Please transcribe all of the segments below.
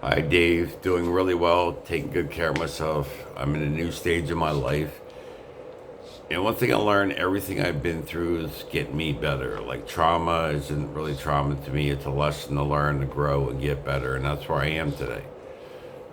Hi, Dave. Doing really well, taking good care of myself. I'm in a new stage of my life. And one thing I learned, everything I've been through is getting me better. Like trauma isn't really trauma to me. It's a lesson to learn, to grow, and get better. And that's where I am today.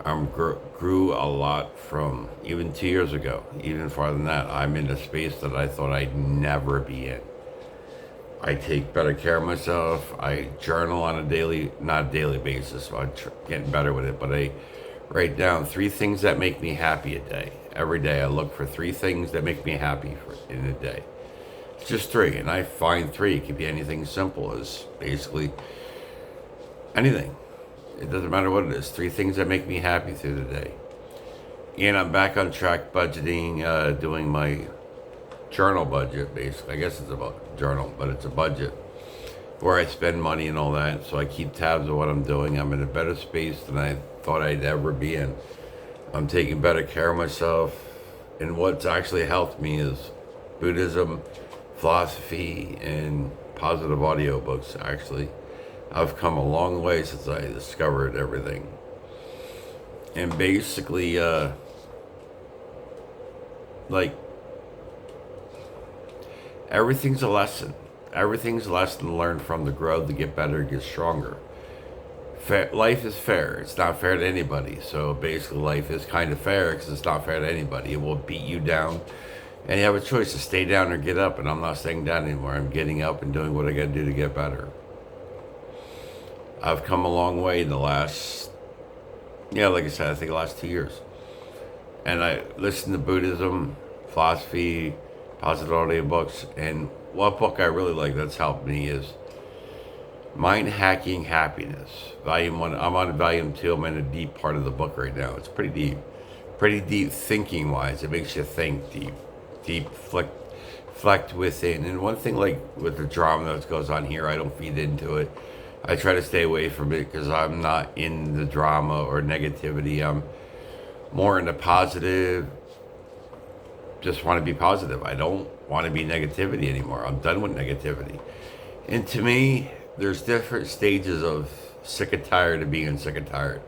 Grew a lot from even 2 years ago, even farther than that. I'm in a space that I thought I'd never be in. I take better care of myself. I journal on a daily, not daily basis. So I'm getting better with it. But I write down three things that make me happy a day. Every day I look for three things that make me happy in a day. It's just three, and I find three. It could be anything simple as basically anything. It doesn't matter what it is. Three things that make me happy through the day. And I'm back on track budgeting, doing my journal budget, basically. I guess it's about journal, but it's a budget where I spend money and all that. So I keep tabs of what I'm doing. I'm in a better space than I thought I'd ever be in. I'm taking better care of myself. And what's actually helped me is Buddhism, philosophy, and positive audiobooks, actually. I've come a long way since I discovered everything. And basically, like, everything's a lesson. Everything's a lesson to learn from, to grow, to get better, get stronger. Life is fair. It's not fair to anybody. So basically, life is kind of fair because it's not fair to anybody. It will beat you down, and you have a choice to stay down or get up. And I'm not staying down anymore. I'm getting up and doing what I got to do to get better. I've come a long way in the last, yeah, like I said, I think the last 2 years. And I listen to Buddhism, philosophy, positive audio books, and one book I really like that's helped me is Mind Hacking Happiness, Volume 1. I'm on Volume 2. I'm in a deep part of the book right now. It's pretty deep thinking wise. It makes you think deep, reflect within. And one thing, like with the drama that goes on here, I don't feed into it. I try to stay away from it because I'm not in the drama or negativity. I'm more into positive, just want to be positive. I don't want to be negativity anymore. I'm done with negativity. And to me, there's different stages of sick and tired of being sick and tired.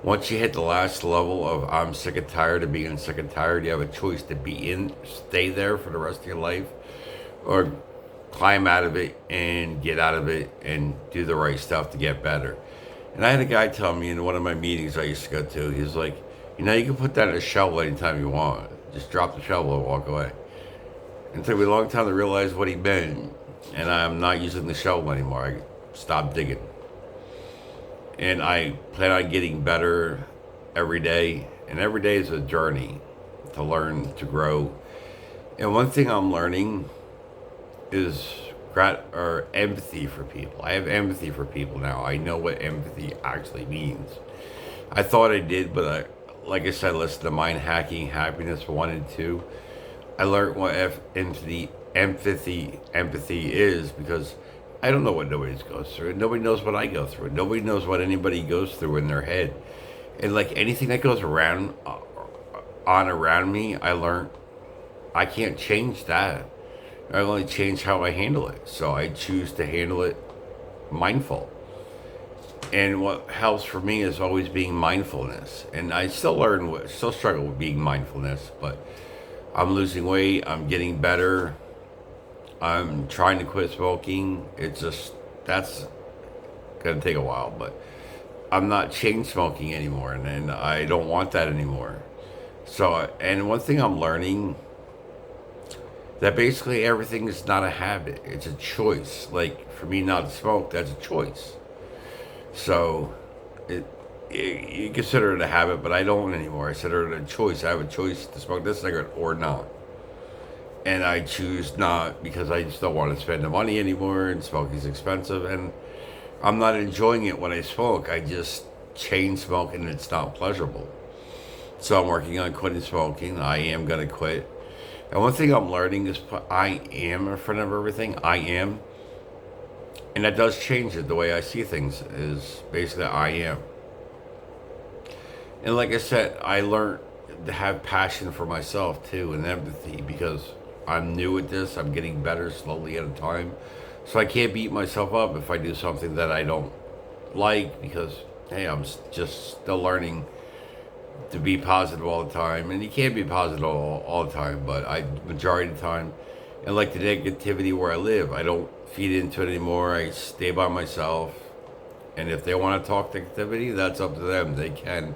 Once you hit the last level of I'm sick and tired of being sick and tired, you have a choice to stay there for the rest of your life, or climb out of it and get out of it and do the right stuff to get better. And I had a guy tell me in one of my meetings I used to go to, he's like, you can put down a shovel anytime you want. Just drop the shovel and walk away. And it took me a long time to realize what he meant. And I'm not using the shovel anymore. I stopped digging. And I plan on getting better every day. And every day is a journey to learn, to grow. And one thing I'm learning is empathy for people. I have empathy for people now. I know what empathy actually means. I thought I did, but like I said, listen to Mind Hacking Happiness 1 and 2. I learned what empathy is because I don't know what nobody goes through. Nobody knows what I go through. Nobody knows what anybody goes through in their head. And like anything that goes around me, I learned I can't change that. I only change how I handle it. So I choose to handle it mindful. And what helps for me is always being mindfulness. And I still struggle with being mindfulness, but I'm losing weight. I'm getting better. I'm trying to quit smoking. That's going to take a while, but I'm not chain smoking anymore. And I don't want that anymore. So, and one thing I'm learning, that basically everything is not a habit. It's a choice. Like for me not to smoke, that's a choice. So you consider it a habit, but I don't anymore. I consider it a choice. I have a choice to smoke this cigarette or not. And I choose not because I just don't want to spend the money anymore, and smoking's expensive, and I'm not enjoying it when I smoke. I just chain smoke and it's not pleasurable. So I'm working on quitting smoking. I am going to quit. And one thing I'm learning is I am in front of everything. I am. And that does change it. The way I see things is basically I am. And like I said, I learned to have passion for myself too and empathy because I'm new at this. I'm getting better slowly at a time. So I can't beat myself up if I do something that I don't like because hey, just still learning to be positive all the time, and you can't be positive all the time, but I majority of the time, and like the negativity where I live, I don't feed into it anymore. I stay by myself, and if they want to talk negativity, that's up to them. They can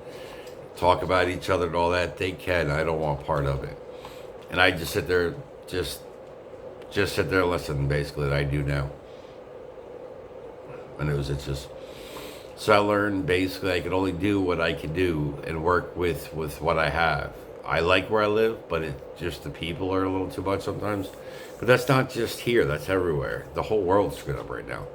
talk about each other and all that. They can. I don't want part of it, and I just sit there, just sit there and listen. Basically, that I do now, and it's just. So I learned basically I can only do what I can do and work with what I have. I like where I live, but it just the people are a little too much sometimes. But that's not just here, that's everywhere. The whole world's screwed up right now.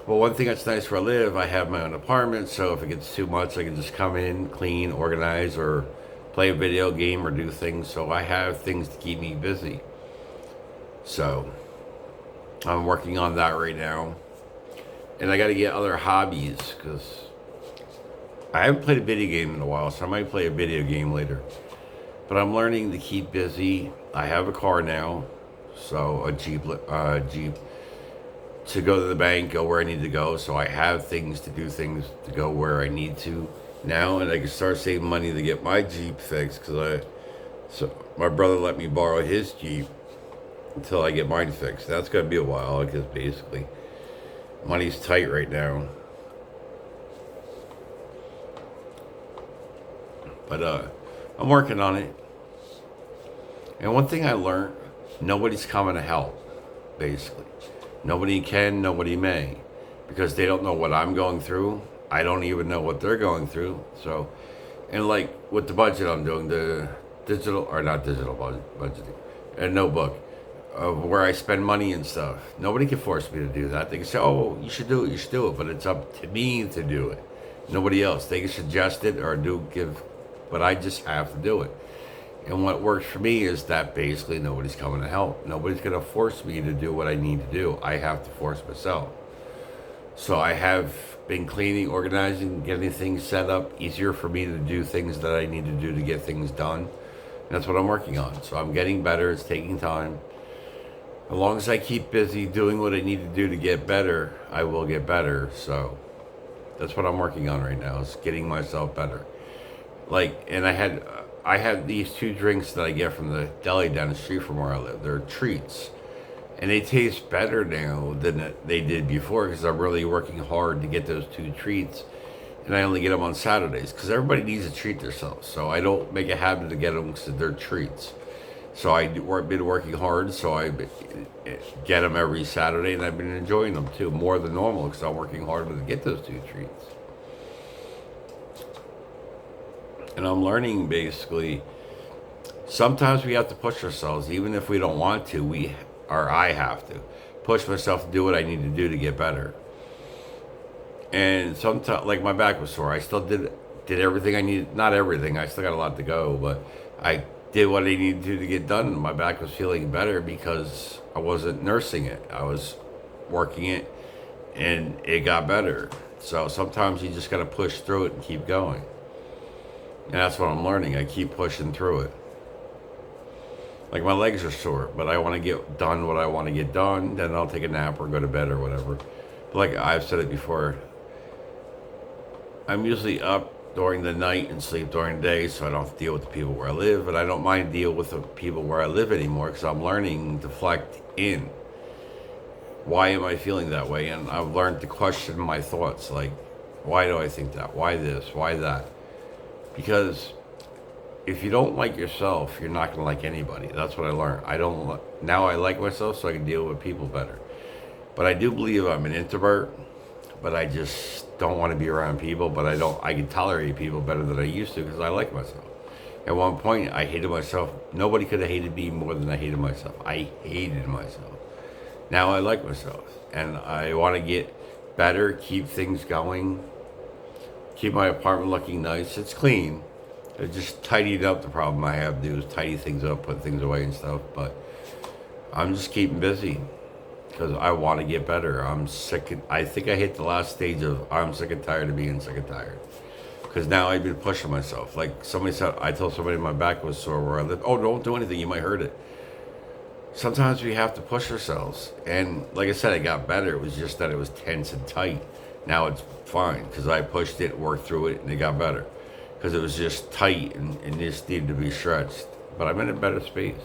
Well, one thing that's nice where I live, I have my own apartment, so if it gets too much, I can just come in, clean, organize, or play a video game or do things. So I have things to keep me busy. So I'm working on that right now. And I got to get other hobbies because I haven't played a video game in a while, so I might play a video game later. But I'm learning to keep busy. I have a car now, so a Jeep to go to the bank, go where I need to go. So I have things to do, things to go where I need to now, and I can start saving money to get my Jeep fixed so my brother let me borrow his Jeep until I get mine fixed. That's gonna be a while because basically money's tight right now. But I'm working on it. And one thing I learned, nobody's coming to help, basically. Nobody can, nobody may. Because they don't know what I'm going through. I don't even know what they're going through. So, and like with the budget I'm doing, the digital, or not digital budgeting, a notebook of where I spend money and stuff. Nobody can force me to do that. They can say, "Oh, you should do it," but it's up to me to do it. Nobody else. They can suggest it or but I just have to do it. And what works for me is that basically nobody's coming to help. Nobody's going to force me to do what I need to do. I have to force myself. So I have been cleaning, organizing, getting things set up, easier for me to do things that I need to do to get things done. And that's what I'm working on. So I'm getting better. It's taking time. As long as I keep busy doing what I need to do to get better, I will get better. So that's what I'm working on right now, is getting myself better. And I had these 2 drinks that I get from the deli down the street from where I live. They're treats. And they taste better now than they did before because I'm really working hard to get those 2 treats. And I only get them on Saturdays because everybody needs to treat themselves. So I don't make a habit to get them because they're treats. So I've been working hard, so I get them every Saturday, and I've been enjoying them too, more than normal, because I'm working harder to get those 2 treats. And I'm learning, basically, sometimes we have to push ourselves, even if we don't want to, I have to push myself to do what I need to do to get better. And sometimes, like my back was sore, I still did everything I needed, not everything, I still got a lot to go, but I did what I needed to get done. My back was feeling better because I wasn't nursing it. I was working it, and it got better. So sometimes you just got to push through it and keep going. And that's what I'm learning. I keep pushing through it. Like my legs are sore, but I want to get done what I want to get done. Then I'll take a nap or go to bed or whatever. But like I've said it before, I'm usually up during the night and sleep during the day, so I don't have to deal with the people where I live. And I don't mind deal with the people where I live anymore because I'm learning to deflect in. Why am I feeling that way? And I've learned to question my thoughts, like, why do I think that? Why this? Why that? Because if you don't like yourself, you're not going to like anybody. That's what I learned. Now I like myself so I can deal with people better. But I do believe I'm an introvert, but I just don't want to be around people, but I can tolerate people better than I used to because I like myself. At one point, I hated myself. Nobody could have hated me more than I hated myself. I hated myself. Now I like myself, and I want to get better, keep things going, keep my apartment looking nice. It's clean. I just tidied up. The problem I have to do is tidy things up, put things away and stuff, but I'm just keeping busy. Because I want to get better. I'm sick. I think I hit the last stage of I'm sick and tired of being sick and tired. Because now I've been pushing myself. Like somebody said, I told somebody my back was sore where I live. Oh, don't do anything. You might hurt it. Sometimes we have to push ourselves. And like I said, it got better. It was just that it was tense and tight. Now it's fine because I pushed it, worked through it, and it got better. Because it was just tight and just needed to be stretched. But I'm in a better space.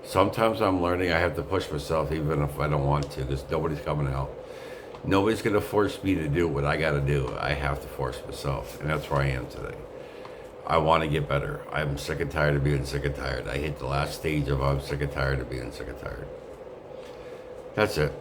Sometimes I'm learning I have to push myself even if I don't want to because nobody's coming to help. Nobody's going to force me to do what I got to do. I have to force myself. And that's where I am today. I want to get better. I'm sick and tired of being sick and tired. I hit the last stage of I'm sick and tired of being sick and tired. That's it.